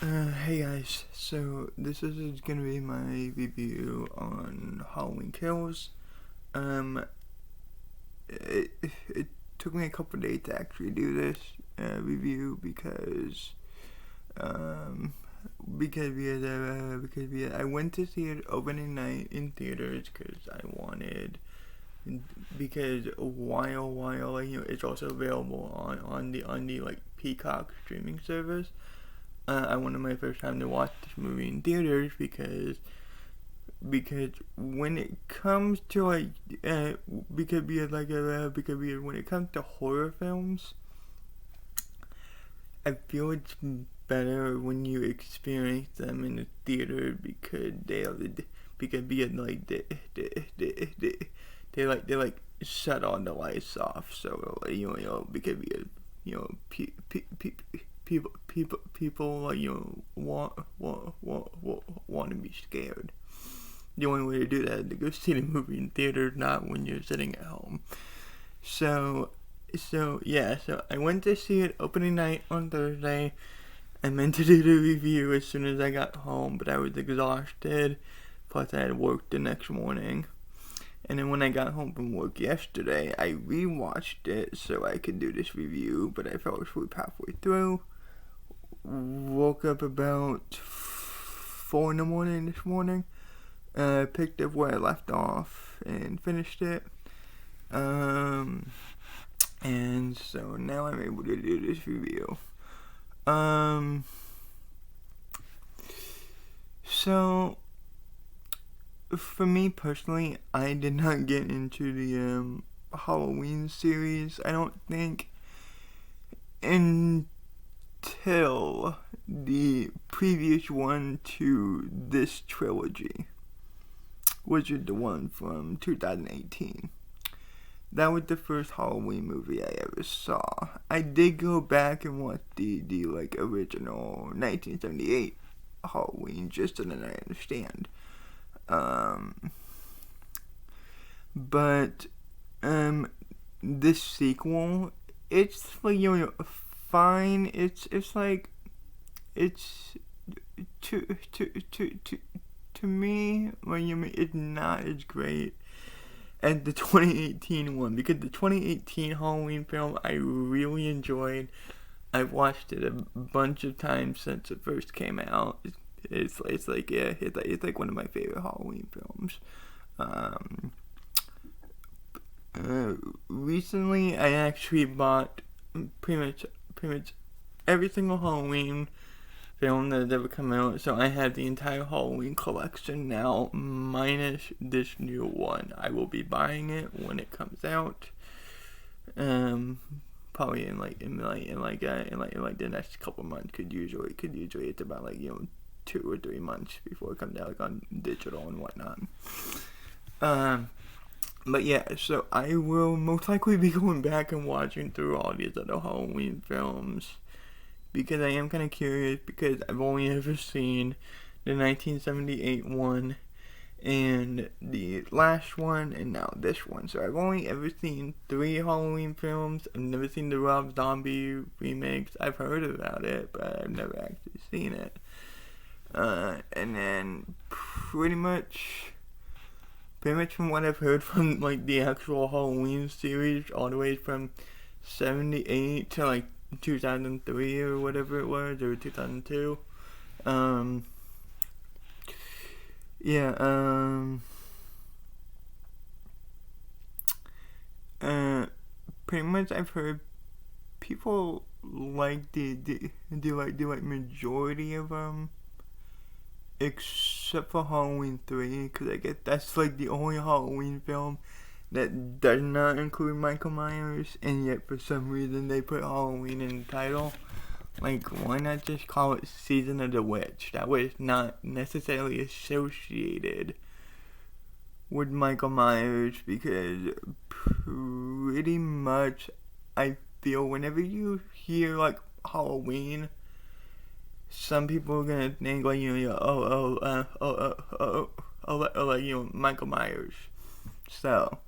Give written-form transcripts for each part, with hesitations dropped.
Hey guys, so this is gonna be my review on Halloween Kills. Um, it took me a couple days to actually do this review um, because I went to see it opening night in theaters because I wanted because while it's also available on the like Peacock streaming service. I wanted my first time to watch this movie in theaters because when it comes to when it comes to horror films, I feel it's better when you experience them in the theater because they like shut all the lights off, so people like want to be scared. The only way to do that is to go see the movie in theater, not when you're sitting at home. So I went to see it opening night on Thursday. I meant to do the review as soon as I got home, but I was exhausted. Plus, I had work the next morning. And then when I got home from work yesterday, I rewatched it so I could do this review, but I fell asleep halfway through. Woke up about 4 in the morning this morning. Picked up where I left off and finished it. And so now I'm able to do this review. So for me personally, I did not get into the Halloween series, I don't think, until the previous one to this trilogy, which is the one from 2018. That was the first Halloween movie I ever saw. I did go back and watch the like original 1978 Halloween just so that I understand. But this sequel, it's like fine. It's like it's to me, like it's not as great as the 2018 one, because the 2018 Halloween film I really enjoyed. I've watched it a bunch of times since it first came out. It's like one of my favorite Halloween films. Recently I actually bought pretty much every single Halloween film that has ever come out, so I have the entire Halloween collection now, minus this new one. I will be buying it when it comes out. Probably in the next couple months. Could usually it's about 2 or 3 months before it comes out on digital and whatnot. But yeah, so I will most likely be going back and watching through all these other Halloween films, because I am kind of curious, because I've only ever seen the 1978 one and the last one and now this one. So I've only ever seen 3 Halloween films. I've never seen the Rob Zombie remakes. I've heard about it, but I've never actually seen it. And then pretty much from what I've heard from the actual Halloween series, all the way from 78 to 2003 or whatever it was, or 2002. Pretty much I've heard people like the majority of them, except for Halloween 3, because I guess that's the only Halloween film that does not include Michael Myers, and yet for some reason they put Halloween in the title. Why not just call it Season of the Witch? That way it's not necessarily associated with Michael Myers, because pretty much I feel whenever you hear Halloween, some people are gonna think Michael Myers. So,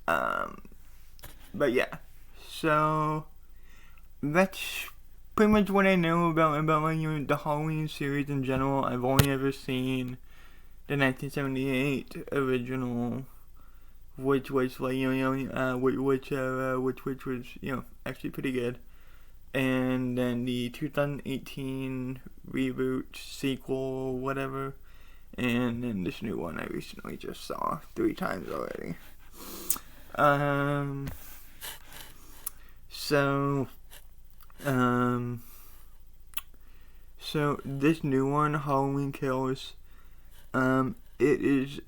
but yeah, so that's pretty much what I know about like the Halloween series in general. I've only ever seen the 1978 original, which was like which was actually pretty good, and then the 2018 reboot sequel, whatever, and then this new one I recently just saw 3 times already. So this new one, Halloween Kills, it is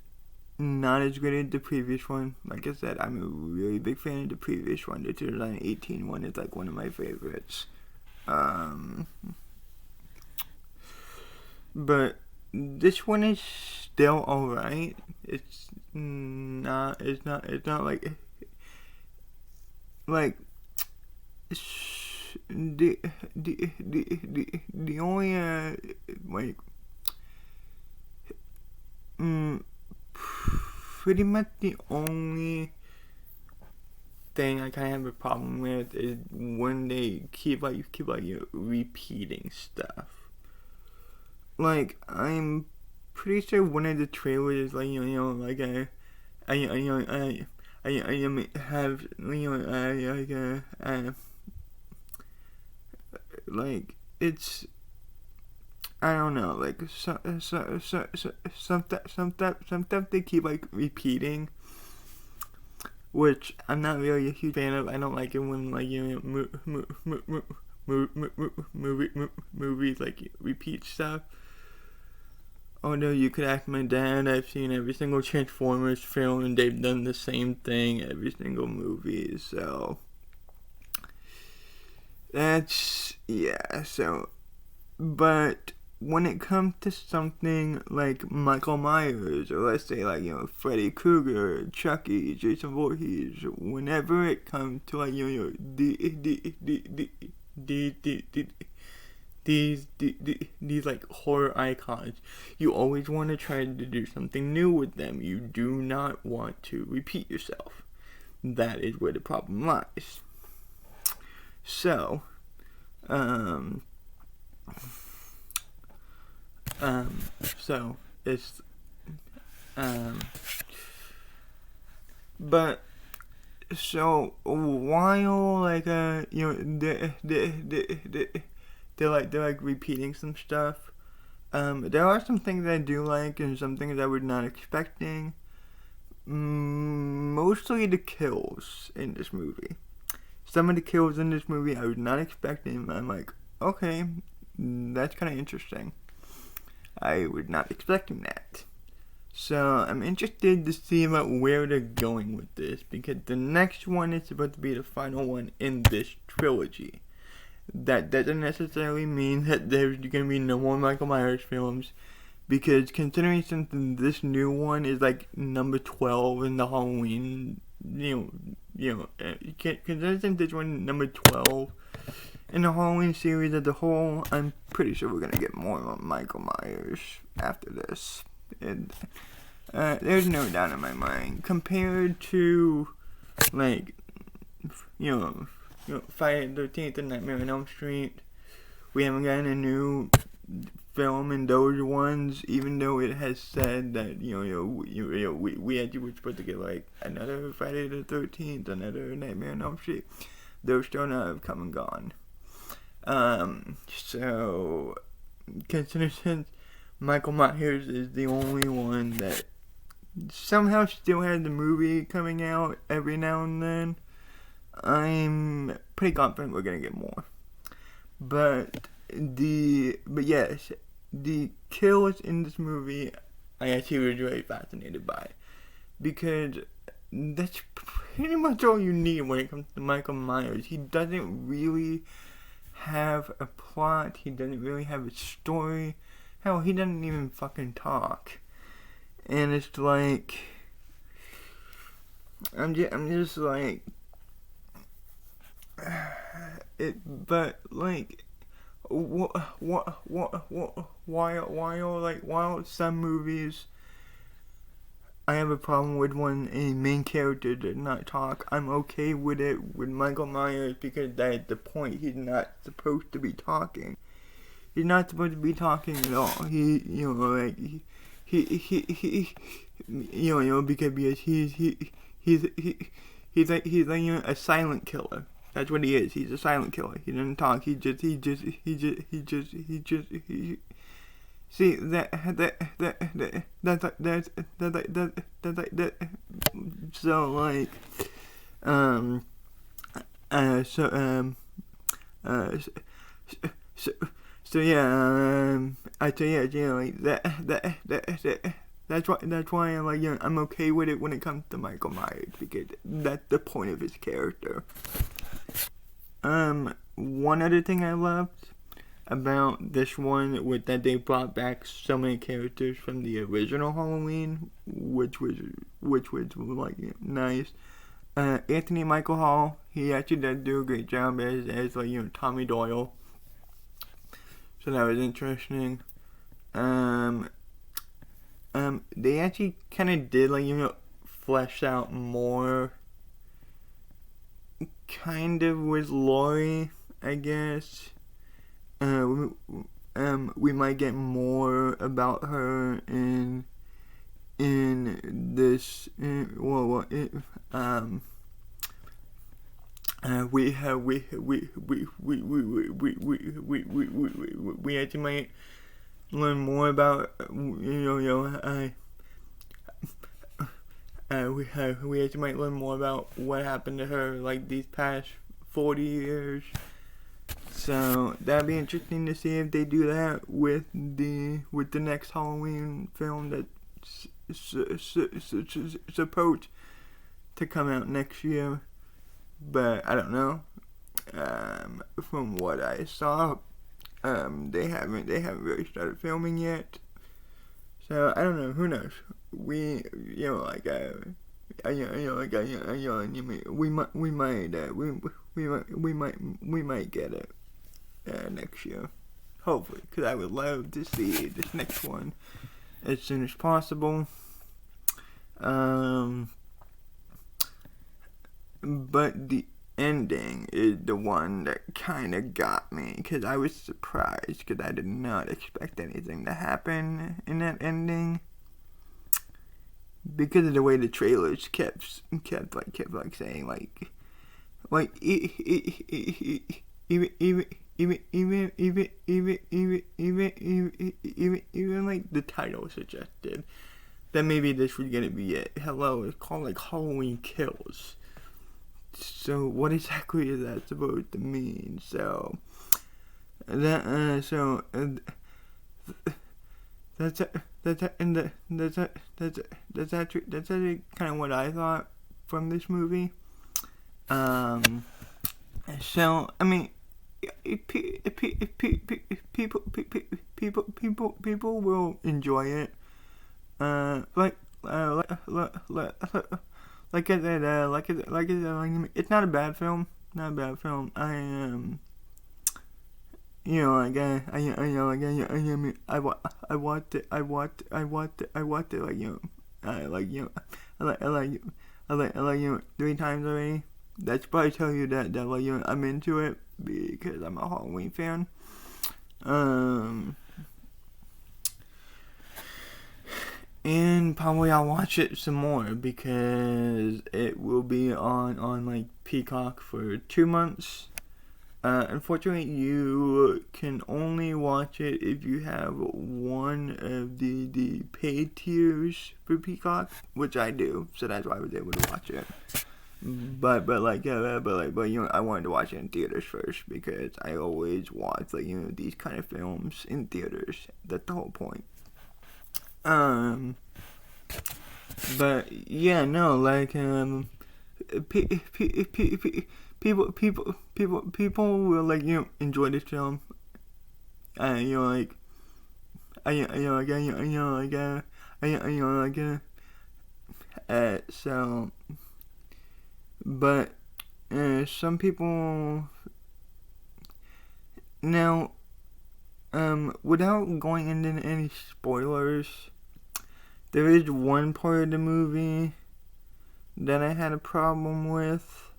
not as good as the previous one. Like I said, I'm a really big fan of the previous one. The 2018 one is like one of my favorites. But this one is still alright. It's not like the only like pretty much the only thing I kind of have a problem with is when they keep repeating stuff. Like, I'm pretty sure one of the trailers is like like it's, I don't know, like some stuff they keep like repeating, which I'm not really a huge fan of. I don't like it when like movies like repeat stuff. Although you could ask my dad, I've seen every single Transformers film and they've done the same thing every single movie, so that's, yeah, so, but when it comes to something like Michael Myers, or let's say like, Freddy Krueger, Chucky, Jason Voorhees, whenever it comes to like, these like horror icons, you always want to try to do something new with them. You do not want to repeat yourself. That is where the problem lies. So, so it's, but so while like they're like repeating some stuff, there are some things I do like and some things I was not expecting. Mostly the kills in this movie. Some of the kills in this movie I was not expecting. I'm like, okay, that's kind of interesting. I was not expecting that. So I'm interested to see about where they're going with this, because the next one is supposed to be the final one in this trilogy. That doesn't necessarily mean that there's going to be no more Michael Myers films, because considering something, this new one is like number 12 in the Halloween, considering this one number 12 in the Halloween series as a whole, I'm pretty sure we're going to get more on Michael Myers after this. And there's no doubt in my mind, compared to like Friday the 13th and Nightmare on Elm Street, we haven't gotten a new film in those ones, even though it has said that we actually were supposed to get like another Friday the 13th, another Nightmare on Elm Street. Those still not have come and gone. So considering Michael Myers is the only one that somehow still has the movie coming out every now and then, I'm pretty confident we're gonna get more. But yes, the kills in this movie I actually was really fascinated by, because that's pretty much all you need when it comes to Michael Myers. He doesn't really have a plot. He doesn't really have a story. Hell, he doesn't even fucking talk. And it's like, I'm just like, but like, while some movies I have a problem with when a main character does not talk. I'm okay with it with Michael Myers because that's the point. He's not supposed to be talking. He's not supposed to be talking at all. He, you know, like he you know, because he's like you know, a silent killer. That's what he is. He's a silent killer. He doesn't talk. He just see that so like um so uh so so yeah I tell you, you know, like that's why I'm like, you know, I'm okay with it when it comes to Michael Myers because that's the point of his character. One other thing I loved about this one was that they brought back so many characters from the original Halloween, which was like, you know, nice. Anthony Michael Hall, he actually did do a great job as like, you know, Tommy Doyle. So that was interesting. They actually kind of did, like, you know, flesh out more kind of with Laurie, I guess. We might get more about her in this. We actually might learn more about, we actually might learn more about what happened to her like these past 40 years. So that'd be interesting to see if they do that with the next Halloween film that's supposed to come out next year. But I don't know. From what I saw, they haven't really started filming yet. So I don't know. Who knows? We might get it next year, hopefully, because I would love to see this next one as soon as possible. But the ending is the one that kind of got me, because I was surprised, because I did not expect anything to happen in that ending, because of the way the trailers kept saying even like the title suggested that maybe this was gonna be it. Hello, it's called like Halloween Kills. So what exactly is that supposed to mean? So that's actually kind of what I thought from this movie. So I mean, people will enjoy it. It's not a bad film. Not a bad film. I watched it like 3 times already. That's probably tell you that like, you know, I'm into it because I'm a Halloween fan. And probably I'll watch it some more because it will be on like Peacock for 2 months. Unfortunately, you can only watch it if you have one of the paid tiers for Peacock, which I do, so that's why I was able to watch it. But you know, I wanted to watch it in theaters first because I always watch like, you know, these kind of films in theaters. That's the whole point. But yeah, no, like people will like, you know, enjoy this film. So, but some people now, without going into any spoilers, There is one part of the movie that I had a problem with,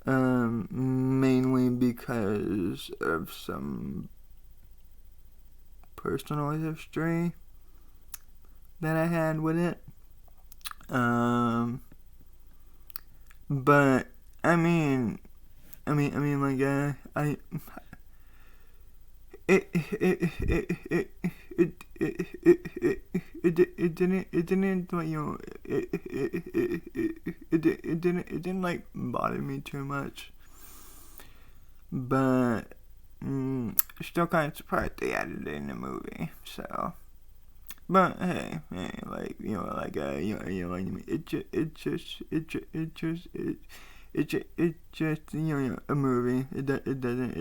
mainly because of some personal history that I had with it. But I mean, like, it didn't like, it didn't like bother me too much, but still kind of surprised they added it in the movie. So, but hey, like, like, like, it's just a movie. It doesn't,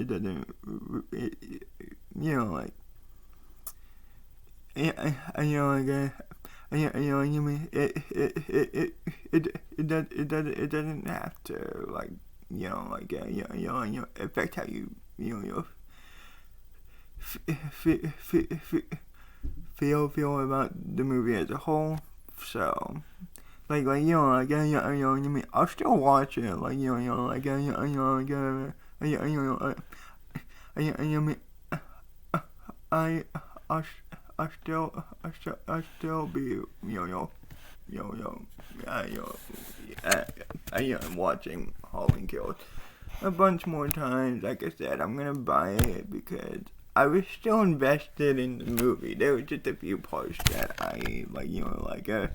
like, yeah, like, it doesn't have to, like, like, affect how you feel about the movie as a whole. So, like, I'll still watch it, like, like, I still be, I am watching Halloween Kills a bunch more times. Like I said, I'm gonna buy it because I was still invested in the movie. There were just a few parts that I like, that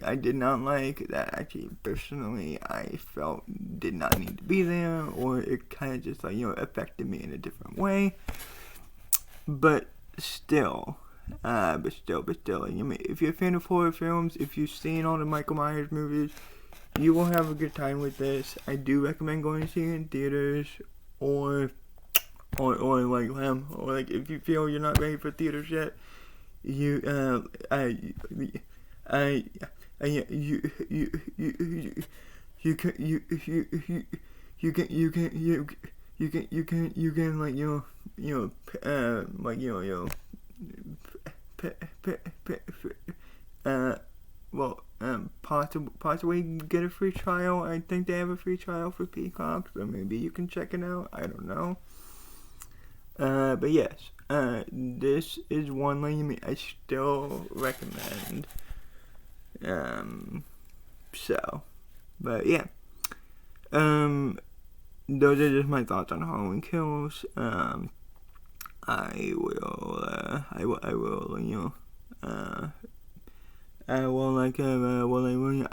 I did not like, that actually personally I felt did not need to be there, or it kind of just, like, affected me in a different way. But still, like, if you're a fan of horror films, if you've seen all the Michael Myers movies, you will have a good time with this. I do recommend going to see it in theaters, or like if you feel you're not ready for theaters yet, you can possibly get a free trial. I think they have a free trial for Peacock, so maybe you can check it out. I don't know. But yes, this is one I still recommend. So, but yeah. Those are just my thoughts on Halloween Kills. I will, I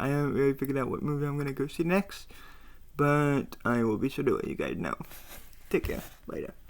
haven't really figured out what movie I'm gonna go see next, but I will be sure to let you guys know. Take care. Later.